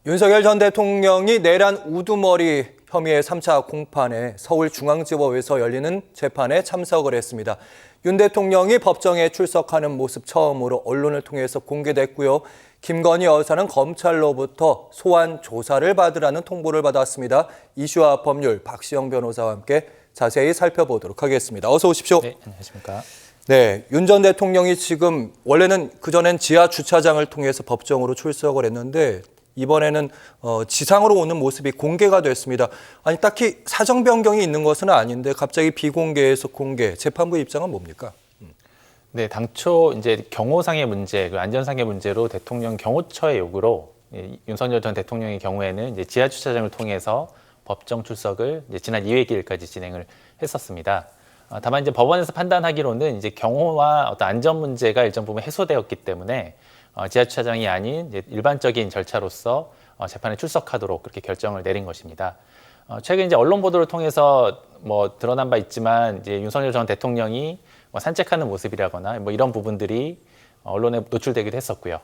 윤석열 전 대통령이 내란 우두머리 혐의의 3차 공판에 서울중앙지법에서 열리는 재판에 참석을 했습니다. 윤 대통령이 법정에 출석하는 모습 처음으로 언론을 통해서 공개됐고요. 김건희 여사는 검찰로부터 소환 조사를 받으라는 통보를 받았습니다. 이슈와 법률 박시영 변호사와 함께 자세히 살펴보도록 하겠습니다. 어서 오십시오. 네, 안녕하십니까. 네, 윤 전 대통령이 지금 원래는 그전엔 지하 주차장을 통해서 법정으로 출석을 했는데 이번에는 지상으로 오는 모습이 공개가 됐습니다. 아니 딱히 사정 변경이 있는 것은 아닌데 갑자기 비공개에서 공개, 재판부 입장은 뭡니까? 네, 당초 이제 경호상의 문제, 그 안전상의 문제로 대통령 경호처의 요구로 윤석열 전 대통령의 경우에는 이제 지하 주차장을 통해서 법정 출석을 이제 지난 2회 기일까지 진행을 했었습니다. 다만 이제 법원에서 판단하기로는 이제 경호와 어떤 안전 문제가 일정 부분 해소되었기 때문에 지하 주차장이 아닌 이제 일반적인 절차로서 재판에 출석하도록 그렇게 결정을 내린 것입니다. 최근 이제 언론 보도를 통해서 뭐 드러난 바 있지만 이제 윤석열 전 대통령이 뭐 산책하는 모습이라거나 뭐 이런 부분들이 언론에 노출되기도 했었고요.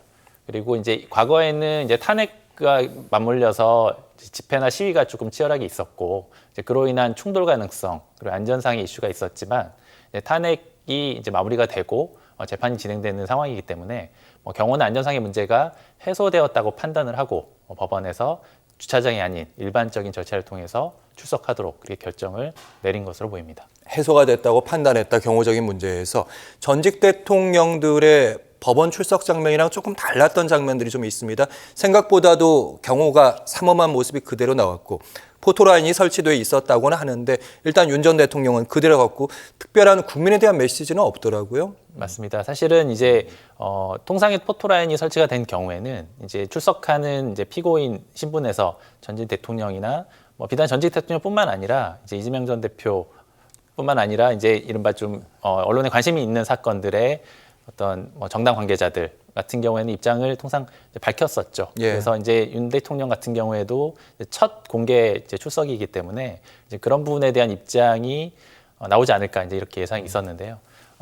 그리고 이제 과거에는 이제 탄핵과 맞물려서 집회나 시위가 조금 치열하게 있었고 이제 그로 인한 충돌 가능성 그리고 안전상의 이슈가 있었지만 이제 탄핵이 이제 마무리가 되고 재판이 진행되는 상황이기 때문에 경호나 안전상의 문제가 해소되었다고 판단을 하고 법원에서 주차장이 아닌 일반적인 절차를 통해서 출석하도록 그렇게 결정을 내린 것으로 보입니다. 해소가 됐다고 판단했다, 경호적인 문제에서. 전직 대통령들의 법원 출석 장면이랑 조금 달랐던 장면들이 좀 있습니다. 생각보다도 경호가 삼엄한 모습이 그대로 나왔고 포토라인이 설치돼 있었다고는 하는데 일단 윤 전 대통령은 그대로 갔고 특별한 국민에 대한 메시지는 없더라고요. 맞습니다. 사실은 이제 통상의 포토라인이 설치가 된 경우에는 이제 출석하는 이제 피고인 신분에서 전직 대통령이나 뭐 비단 전직 대통령뿐만 아니라 이제 이재명 전 대표뿐만 아니라 이제 이른바 좀 언론에 관심이 있는 사건들의 어떤 뭐 정당 관계자들 같은 경우에는 입장을 통상 밝혔었죠. 예. 그래서 이제 윤 대통령 같은 경우에도 첫 공개 이제 출석이기 때문에 이제 그런 부분에 대한 입장이 나오지 않을까 이제 이렇게 예상이 있었는데요.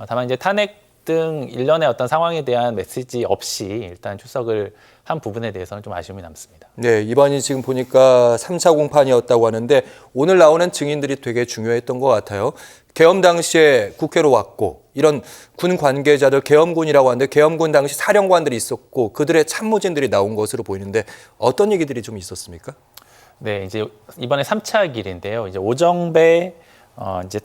다만 이제 탄핵 등 일련의 어떤 상황에 대한 메시지 없이 일단 출석을 한 부분에 대해서는 좀 아쉬움이 남습니다. 네, 이번이 지금 보니까 3차 공판이었다고 하는데 오늘 나오는 증인들이 되게 중요했던 것 같아요. 계엄 당시에 국회로 왔고 이런 군 관계자들, 계엄군이라고 하는데 계엄군 당시 사령관들이 있었고 그들의 참모진들이 나온 것으로 보이는데 어떤 얘기들이 좀 있었습니까? 네, 이제 이번에 3차 길인데요. 이제 오정배 이제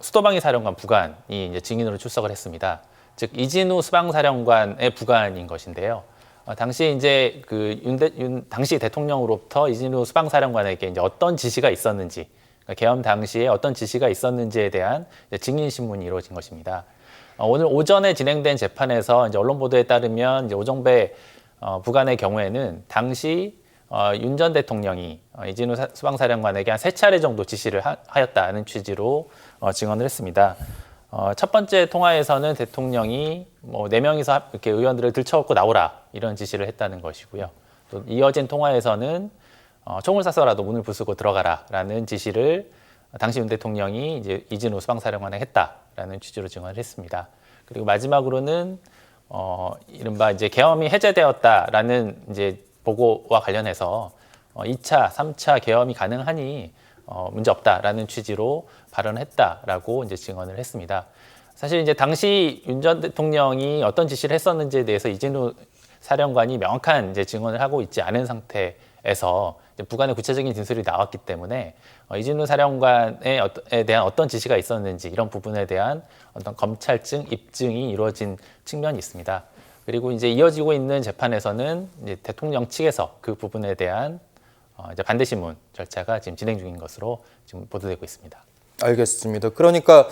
수도방위 사령관 부관이 이제 증인으로 출석을 했습니다. 즉 이진우 수방사령관의 부관인 것인데요. 당시 이제 당시 대통령으로부터 이진우 수방사령관에게 이제 어떤 지시가 있었는지, 그러니까 계엄 당시에 어떤 지시가 있었는지에 대한 증인 신문이 이루어진 것입니다. 오늘 오전에 진행된 재판에서 이제 언론 보도에 따르면 이제 오정배 부관의 경우에는 당시 윤 전 대통령이 이진우 수방사령관에게 한 3차례 정도 지시를 하였다는 취지로 증언을 했습니다. 첫 번째 통화에서는 대통령이 뭐 4명이서 이렇게 의원들을 들쳐업고 나오라 이런 지시를 했다는 것이고요. 또 이어진 통화에서는 총을 쏴서라도 문을 부수고 들어가라라는 지시를 당시 윤 대통령이 이제 이진우 수방사령관에게 했다라는 취지로 증언을 했습니다. 그리고 마지막으로는 이른바 이제 계엄이 해제되었다라는 이제 보고와 관련해서 2차, 3차 계엄이 가능하니 문제 없다라는 취지로 발언했다라고 이제 증언을 했습니다. 사실 이제 당시 윤 전 대통령이 어떤 지시를 했었는지에 대해서 이진우 사령관이 명확한 이제 증언을 하고 있지 않은 상태에서 이제 부관의 구체적인 진술이 나왔기 때문에 이진우 사령관에 대한 어떤 지시가 있었는지 이런 부분에 대한 어떤 검찰증, 입증이 이루어진 측면이 있습니다. 그리고 이제 이어지고 있는 재판에서는 이제 대통령 측에서 그 부분에 대한 이제 반대 신문 절차가 지금 진행 중인 것으로 지금 보도되고 있습니다. 알겠습니다. 그러니까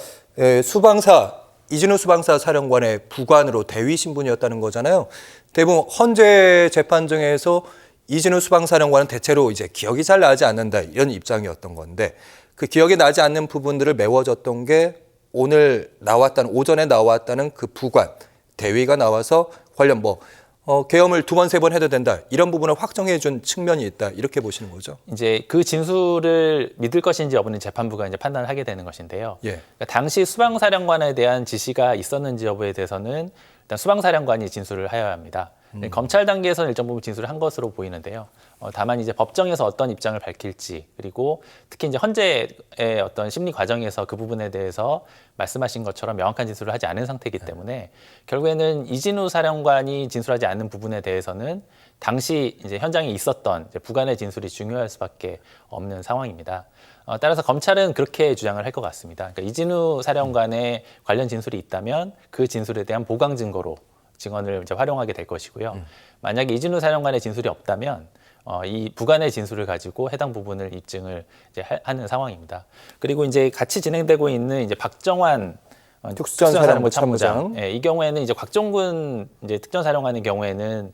이진우 수방사 사령관의 부관으로 대위 신분이었다는 거잖아요. 대부분 헌재 재판정에서 이진우 수방사령관은 대체로 이제 기억이 잘 나지 않는다 이런 입장이었던 건데 그 기억이 나지 않는 부분들을 메워줬던 게 오전에 나왔다는 그 부관 대위가 나와서 관련 계엄을 2번, 3번 해도 된다. 이런 부분을 확정해 준 측면이 있다. 이렇게 보시는 거죠. 이제 그 진술을 믿을 것인지 여부는 재판부가 이제 판단을 하게 되는 것인데요. 예. 그러니까 당시 수방사령관에 대한 지시가 있었는지 여부에 대해서는 일단 수방사령관이 진술을 하여야 합니다. 검찰 단계에서는 일정 부분 진술을 한 것으로 보이는데요. 다만 이제 법정에서 어떤 입장을 밝힐지, 그리고 특히 이제 헌재의 어떤 심리 과정에서 그 부분에 대해서 말씀하신 것처럼 명확한 진술을 하지 않은 상태이기 때문에 결국에는 이진우 사령관이 진술하지 않는 부분에 대해서는 당시 이제 현장에 있었던 이제 부관의 진술이 중요할 수밖에 없는 상황입니다. 따라서 검찰은 그렇게 주장을 할 것 같습니다. 그러니까 이진우 사령관의 관련 진술이 있다면 그 진술에 대한 보강 증거로 증언을 이제 활용하게 될 것이고요. 만약에 이진우 사령관의 진술이 없다면 이 부관의 진술을 가지고 해당 부분을 입증을 이제 하는 상황입니다. 그리고 이제 같이 진행되고 있는 이제 박정환 특전사령부 참모장. 예, 이 경우에는 이제 곽종근 이제 특전사령관의 경우에는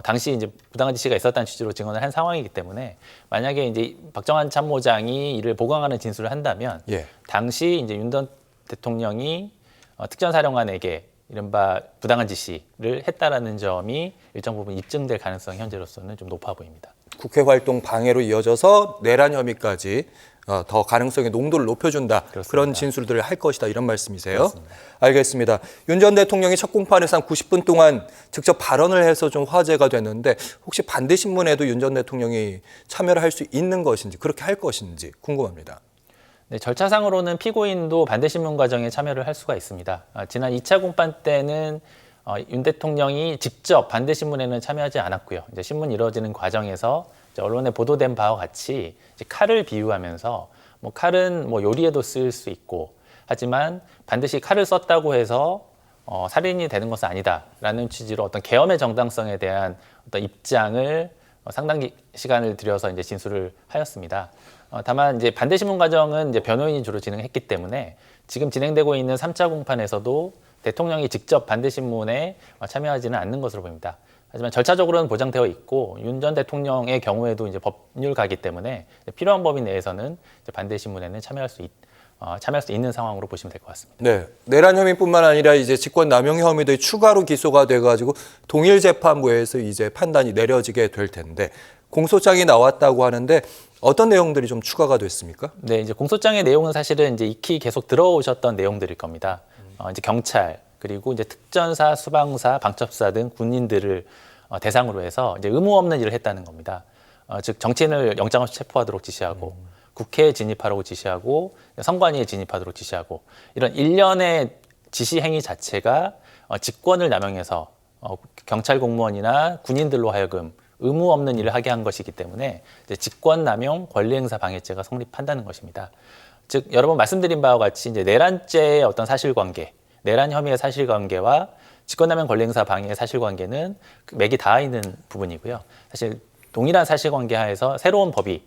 당시 이제 부당한 지시가 있었다는 취지로 증언을 한 상황이기 때문에 만약에 이제 박정환 참모장이 이를 보강하는 진술을 한다면 예. 당시 이제 윤 전 대통령이 특전사령관에게 이른바 부당한 지시를 했다라는 점이 일정 부분 입증될 가능성이 현재로서는 좀 높아 보입니다. 국회 활동 방해로 이어져서 내란 혐의까지 더 가능성의 농도를 높여준다. 그렇습니다. 그런 진술들을 할 것이다. 이런 말씀이세요? 그렇습니다. 알겠습니다. 윤 전 대통령이 첫 공판에서 한 90분 동안 직접 발언을 해서 좀 화제가 됐는데 혹시 반대신문에도 윤 전 대통령이 참여를 할 수 있는 것인지 그렇게 할 것인지 궁금합니다. 네, 절차상으로는 피고인도 반대신문 과정에 참여를 할 수가 있습니다. 지난 2차 공판 때는 윤 대통령이 직접 반대신문에는 참여하지 않았고요. 이제 신문 이루어지는 과정에서 이제 언론에 보도된 바와 같이 이제 칼을 비유하면서 뭐 칼은 뭐 요리에도 쓸 수 있고 하지만 반드시 칼을 썼다고 해서 살인이 되는 것은 아니다라는 취지로 어떤 계엄의 정당성에 대한 어떤 입장을 상당 시간을 들여서 이제 진술을 하였습니다. 다만 이제 반대신문 과정은 이제 변호인이 주로 진행했기 때문에 지금 진행되고 있는 3차 공판에서도 대통령이 직접 반대신문에 참여하지는 않는 것으로 보입니다. 하지만 절차적으로는 보장되어 있고 윤 전 대통령의 경우에도 이제 법률가이기 때문에 필요한 범위 내에서는 이제 반대신문에는 참여할 수 있는 상황으로 보시면 될 것 같습니다. 네, 내란 혐의뿐만 아니라 이제 직권남용 혐의도 추가로 기소가 돼가지고 동일 재판부에서 이제 판단이 내려지게 될 텐데 공소장이 나왔다고 하는데 어떤 내용들이 좀 추가가 됐습니까? 네, 이제 공소장의 내용은 사실은 이제 익히 계속 들어오셨던 내용들일 겁니다. 이제 경찰 그리고 이제 특전사, 수방사, 방첩사 등 군인들을 대상으로 해서 이제 의무 없는 일을 했다는 겁니다. 즉 정치인을 영장 없이 체포하도록 지시하고 국회에 진입하라고 지시하고 선관위에 진입하도록 지시하고 이런 일련의 지시 행위 자체가 직권을 남용해서 경찰 공무원이나 군인들로 하여금 의무 없는 일을 하게 한 것이기 때문에 이제 직권남용 권리행사 방해죄가 성립한다는 것입니다. 즉 여러 번 말씀드린 바와 같이 이제 내란죄의 어떤 사실관계, 내란 혐의의 사실관계와 직권남용 권리행사 방해의 사실관계는 맥이 닿아 있는 부분이고요. 사실 동일한 사실관계 하에서 새로운 법이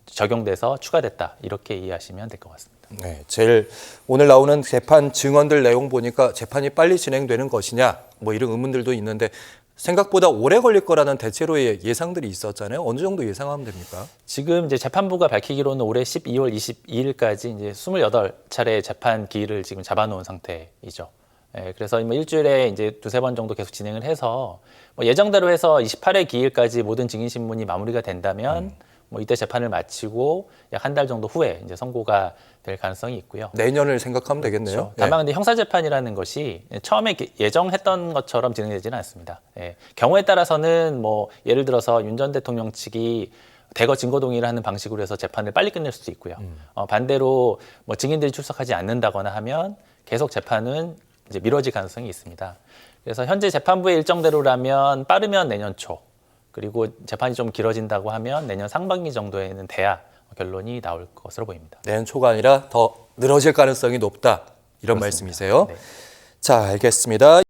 적용돼서 추가됐다 이렇게 이해하시면 될 것 같습니다. 네, 제일 오늘 나오는 재판 증언들 내용 보니까 재판이 빨리 진행되는 것이냐 뭐 이런 의문들도 있는데 생각보다 오래 걸릴 거라는 대체로의 예상들이 있었잖아요. 어느 정도 예상하면 됩니까? 지금 이제 재판부가 밝히기로는 올해 12월 22일까지 이제 28차례 재판 기일을 지금 잡아놓은 상태이죠. 예, 그래서 뭐 일주일에 이제 두세 번 정도 계속 진행을 해서 뭐 예정대로 해서 28회 기일까지 모든 증인 신문이 마무리가 된다면 뭐 이때 재판을 마치고 약 한 달 정도 후에 이제 선고가 될 가능성이 있고요. 내년을 생각하면 되겠네요. 그렇죠. 다만 근데 형사재판이라는 것이 처음에 예정했던 것처럼 진행되지는 않습니다. 예. 경우에 따라서는 뭐 예를 들어서 윤 전 대통령 측이 대거 증거 동의를 하는 방식으로 해서 재판을 빨리 끝낼 수도 있고요. 반대로 뭐 증인들이 출석하지 않는다거나 하면 계속 재판은 이제 미뤄질 가능성이 있습니다. 그래서 현재 재판부의 일정대로라면 빠르면 내년 초, 그리고 재판이 좀 길어진다고 하면 내년 상반기 정도에는 돼야 결론이 나올 것으로 보입니다. 내년 초가 아니라 더 늘어질 가능성이 높다. 이런 그렇습니다. 말씀이세요. 네. 자, 알겠습니다.